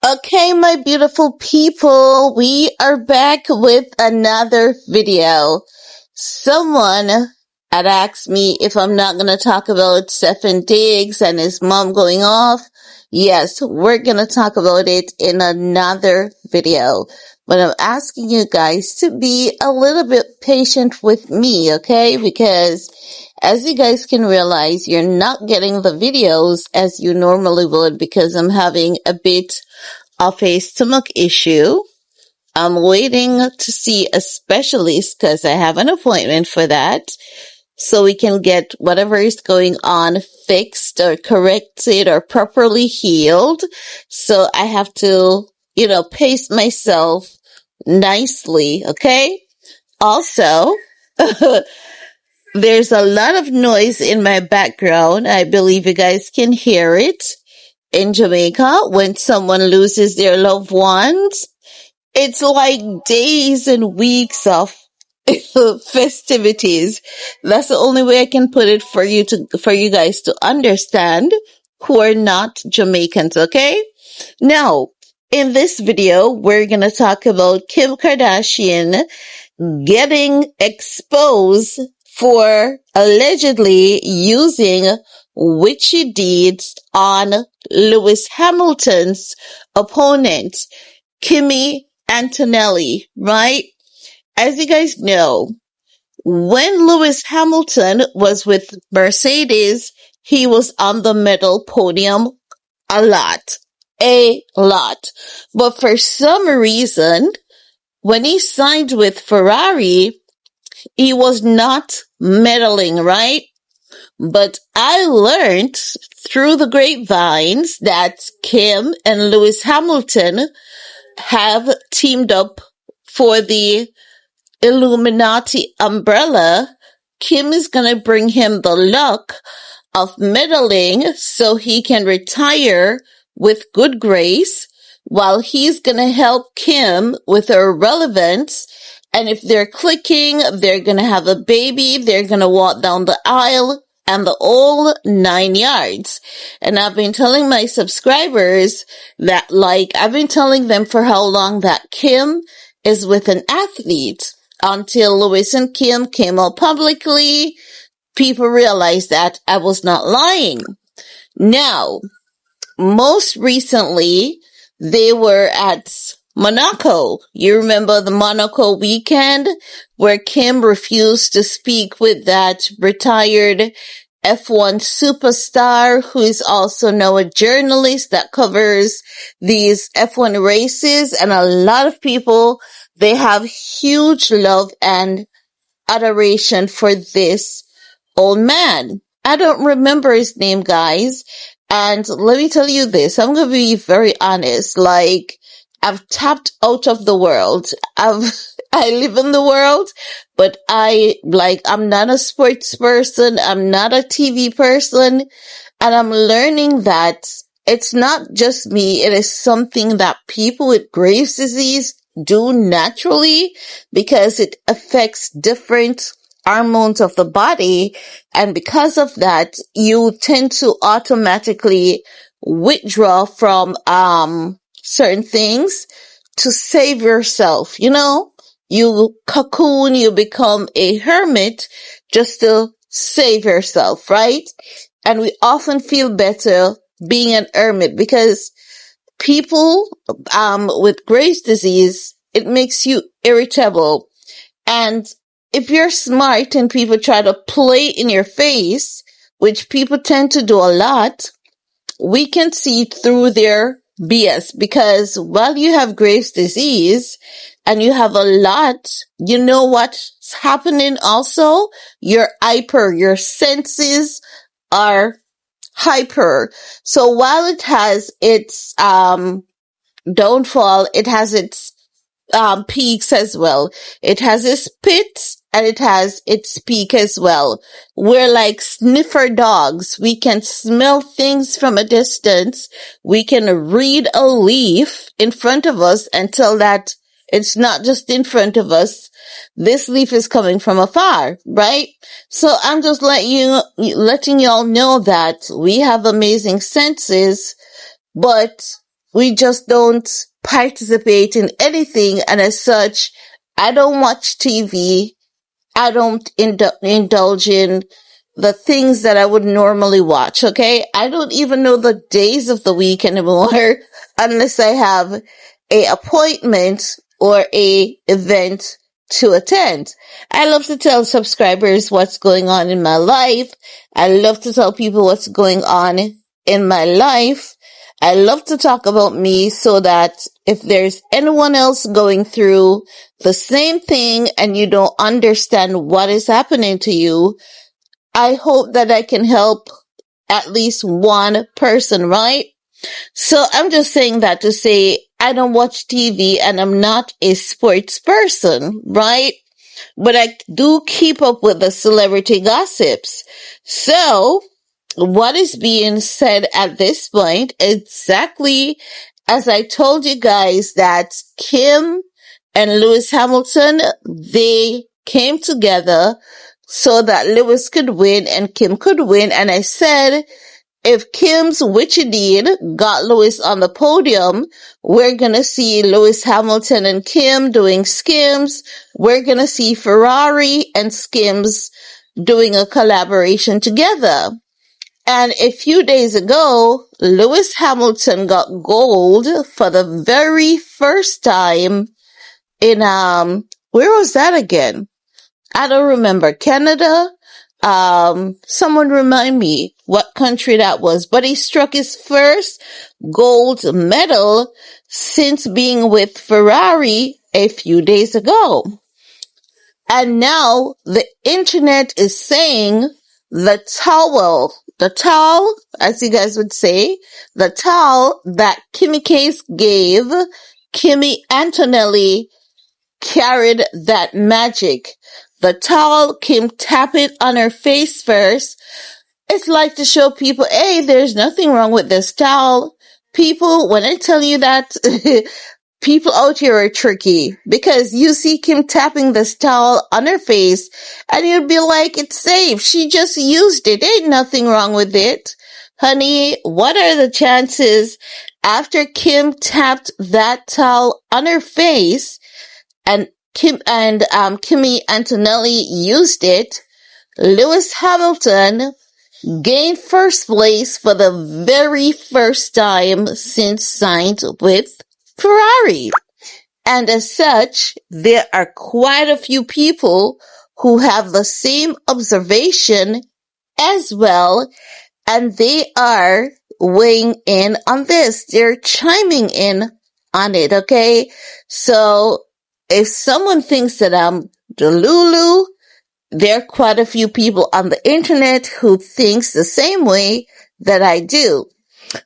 Okay, my beautiful people, we are back with another video. Someone had asked me if I'm not going to talk about Stephen Diggs and his mom going off. Yes, we're going to talk about it in another video. But I'm asking you guys to be a little bit patient with me, okay? Because as you guys can realize, you're not getting the videos as you normally would because I'm having a bit of a stomach issue. I'm waiting to see a specialist because I have an appointment for that so we can get whatever is going on fixed or corrected or properly healed. So I have to, pace myself nicely, okay? Also, there's a lot of noise in my background. I believe you guys can hear it. In Jamaica, when someone loses their loved ones, it's like days and weeks of festivities. That's the only way I can put it for you guys to understand who are not Jamaicans, okay? Now, in this video, we're gonna talk about Kim Kardashian getting exposed for allegedly using witchy deeds on Lewis Hamilton's opponent, Kimmy Antonelli, right? As you guys know, when Lewis Hamilton was with Mercedes, he was on the medal podium a lot. But for some reason, when he signed with Ferrari, he was not medaling, right? But I learned through the grapevines that Kim and Lewis Hamilton have teamed up for the Illuminati umbrella. Kim is going to bring him the luck of medaling so he can retire with good grace, while he's going to help Kim with her relevance. And if they're clicking, they're going to have a baby, they're going to walk down the aisle and the whole 9 yards. And I've been telling my subscribers that, I've been telling them for how long that Kim is with an athlete. Until Lewis and Kim came out publicly, people realized that I was not lying. Now, most recently, they were at Monaco. You remember the Monaco weekend where Kim refused to speak with that retired F1 superstar who is also now a journalist that covers these F1 races, and a lot of people, they have huge love and adoration for this old man. I don't remember his name, guys. And let me tell you this, I'm going to be very honest. I've tapped out of the world. I live in the world, but I'm not a sports person. I'm not a TV person. And I'm learning that it's not just me. It is something that people with Graves' disease do naturally because it affects different hormones of the body. And because of that, you tend to automatically withdraw from, certain things to save yourself. You cocoon, you become a hermit just to save yourself, right? And we often feel better being an hermit because people with Graves' disease, it makes you irritable. And if you're smart and people try to play in your face, which people tend to do a lot, we can see through their BS, because while you have Graves' disease and you have a lot, you know what's happening also? You're hyper, your senses are hyper. So while it has its downfall, it has its peaks as well. It has its pits and it has its peak as well. We're like sniffer dogs. We can smell things from a distance. We can read a leaf in front of us and tell that it's not just in front of us. This leaf is coming from afar, right? So I'm just letting y'all know that we have amazing senses, but we just don't participate in anything, and as such, I don't watch TV. I don't indulge in the things that I would normally watch, okay? I don't even know the days of the week anymore unless I have a appointment or a event to attend. I love to tell subscribers what's going on in my life. I love to tell people what's going on in my life. I love to talk about me so that if there's anyone else going through the same thing and you don't understand what is happening to you, I hope that I can help at least one person, right? So I'm just saying that to say I don't watch TV and I'm not a sports person, right? But I do keep up with the celebrity gossips. So what is being said at this point, exactly as I told you guys that Kim and Lewis Hamilton, they came together so that Lewis could win and Kim could win. And I said, if Kim's witchy deed got Lewis on the podium, we're gonna see Lewis Hamilton and Kim doing Skims. We're gonna see Ferrari and Skims doing a collaboration together. And a few days ago, Lewis Hamilton got gold for the very first time in, where was that again? I don't remember. Canada? Someone remind me what country that was. But he struck his first gold medal since being with Ferrari a few days ago. And now the internet is saying the towel, as you guys would say, the towel that Kimmy Case gave Kimmy Antonelli carried that magic. The towel, Kim tapped it on her face first. It's like to show people, hey, there's nothing wrong with this towel. People, when I tell you that, people out here are tricky because you see Kim tapping this towel on her face and you'd be like, it's safe. She just used it. Ain't nothing wrong with it. Honey, what are the chances after Kim tapped that towel on her face and Kimmy Antonelli used it, Lewis Hamilton gained first place for the very first time since signed with Ferrari. And as such, there are quite a few people who have the same observation as well, and they are weighing in on this. They're chiming in on it, okay? So if someone thinks that I'm delulu, there are quite a few people on the internet who thinks the same way that I do.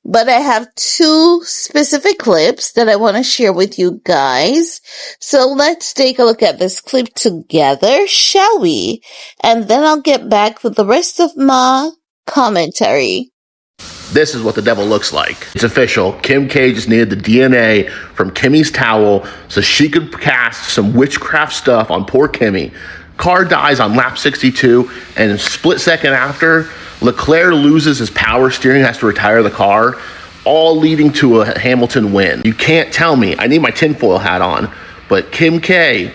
But I have two specific clips that I want to share with you guys. So let's take a look at this clip together, shall we? And then I'll get back with the rest of my commentary. This is what the devil looks like. It's official. Kim K just needed the DNA from Kimmy's towel so she could cast some witchcraft stuff on poor Kimmy. Car dies on lap 62, and a split second after, Leclerc loses his power steering, has to retire the car, all leading to a Hamilton win. You can't tell me, I need my tinfoil hat on, but Kim K,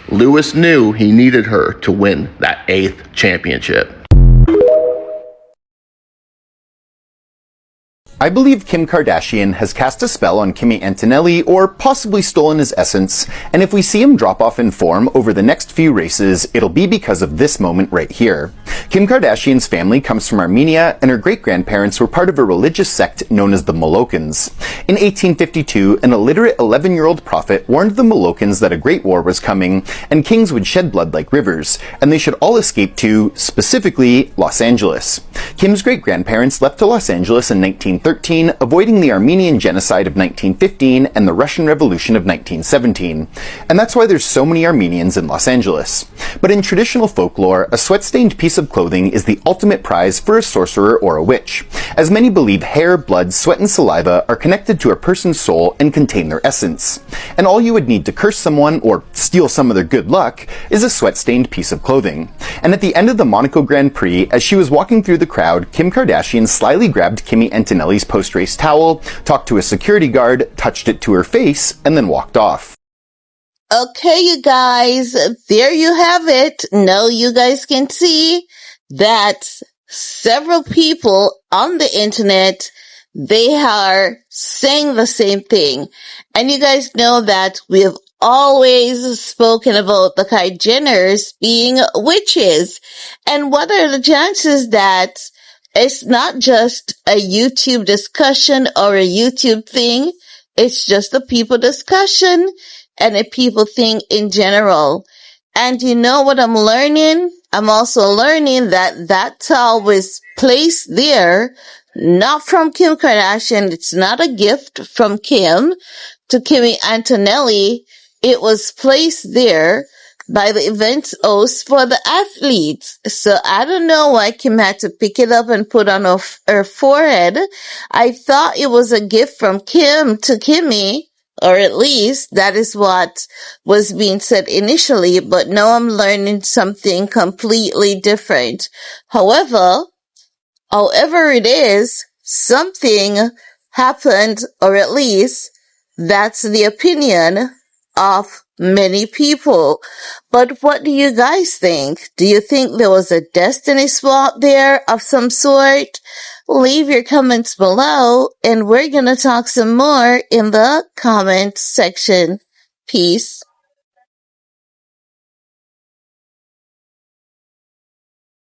Lewis knew he needed her to win that 8th championship. I believe Kim Kardashian has cast a spell on Kimmy Antonelli or possibly stolen his essence, and if we see him drop off in form over the next few races, it'll be because of this moment right here. Kim Kardashian's family comes from Armenia, and her great-grandparents were part of a religious sect known as the Molochans. In 1852, an illiterate 11-year-old prophet warned the Molochans that a great war was coming, and kings would shed blood like rivers, and they should all escape to, specifically, Los Angeles. Kim's great-grandparents left to Los Angeles in 1913, avoiding the Armenian genocide of 1915 and the Russian Revolution of 1917. And that's why there's so many Armenians in Los Angeles. But in traditional folklore, a sweat-stained piece of clothing is the ultimate prize for a sorcerer or a witch, as many believe hair, blood, sweat, and saliva are connected to a person's soul and contain their essence. And all you would need to curse someone or steal some of their good luck is a sweat-stained piece of clothing. And at the end of the Monaco Grand Prix, as she was walking through the crowd, Kim Kardashian slyly grabbed Kimmy Antonelli Antonelli's post-race towel, talked to a security guard, touched it to her face, and then walked off. Okay, you guys, there you have it. Now you guys can see that several people on the internet, they are saying the same thing. And you guys know that we have always spoken about the Kylie Jenners being witches. And what are the chances that it's not just a YouTube discussion or a YouTube thing? It's just a people discussion and a people thing in general. And you know what I'm learning? I'm also learning that that towel was placed there, not from Kim Kardashian. It's not a gift from Kim to Kimmy Antonelli. It was placed there by the event host for the athletes. So I don't know why Kim had to pick it up and put on her forehead. I thought it was a gift from Kim to Kimmy, or at least that is what was being said initially, but now I'm learning something completely different. However it is, something happened, or at least that's the opinion of many people. But what do you guys think? Do you think there was a destiny swap there of some sort? Leave your comments below, and we're gonna talk some more in the comment section. Peace.